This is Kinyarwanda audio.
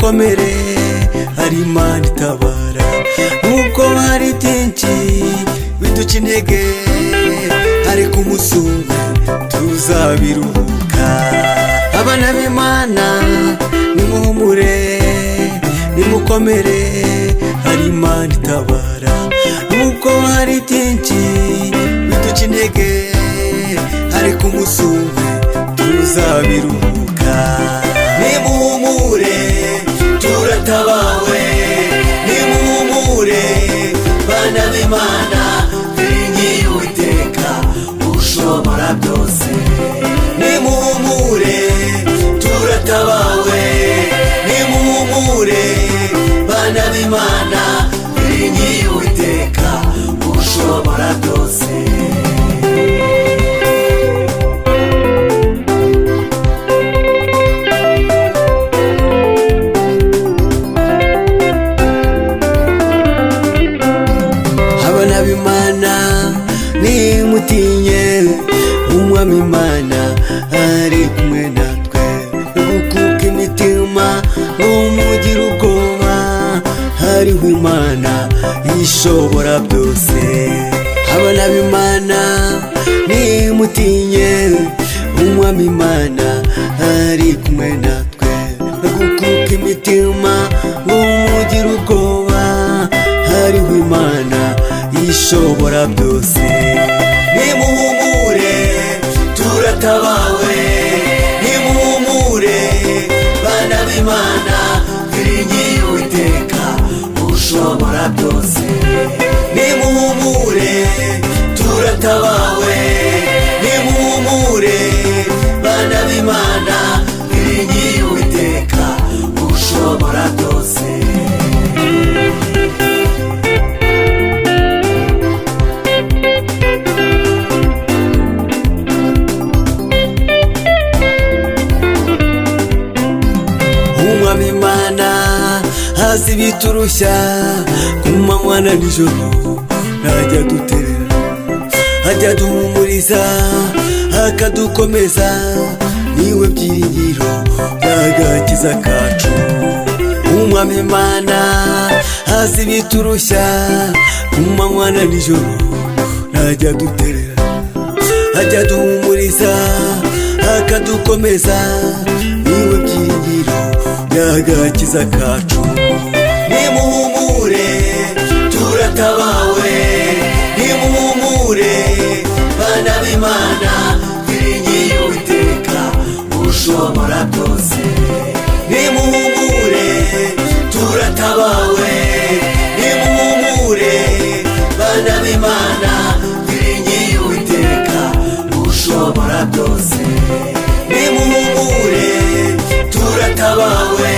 nimukomere hari Imana itabara. Nubwo hari byinshi biduca intege, ariko umunsi umwe tuzabiruhuka. Abana b'Imana nimuhumure nimukomere hari Imana itabara. Nubwo hari byinshi biduca intege, ariko umunsi umwe tuzabiruhuka. Nimuhumure turatabawe, nimuhumure bana b'Imana, twiringiye Uwiteka ushobora byose. Nimuhumure turatabawe, nimuhumure bana b'Imana, twiringiye Uwiteka ushobora byose. Abana b'Imana nimutinye, Umwami Imana ari kumwe natwe. Gukuka imitima ntumugira ubwoba, hariho Imana ishobora byose. Abana b'Imana nimutinye, Umwami Imana ari kumwe natwe. Gukuka imitima ntumugira ubwoba, hariho Imana ishobora byose. Nimuhumure turatabawe, nimuhumure bana b'Imana, twiringiye Uwiteka ushobora byose. Nimuhumure turatabawe, nimuhumure bana b'Imana, twiringiye Uwiteka ushobora byose. Umwami Imana azi ibiturushya ku manywa na nijoro, ntajya duterera, ajya duhumuriza akadukomeza. Niwe byiringiro by'agakiza kacu. Umwami Imana azi ibiturushya ku manywa na nijoro, ntajya duterera, ajya duhumuriza akadukomeza. Niwe byiringiro by'agakiza kacu. Nimuhumure turatabawe, nimuhumure bana b'Imana, twiringiye Uwiteka ushobora byose. Nimuhumure turatabawe, nimuhumure bana b'Imana, twiringiye Uwiteka ushobora byose. Nimuhumure turatabawe,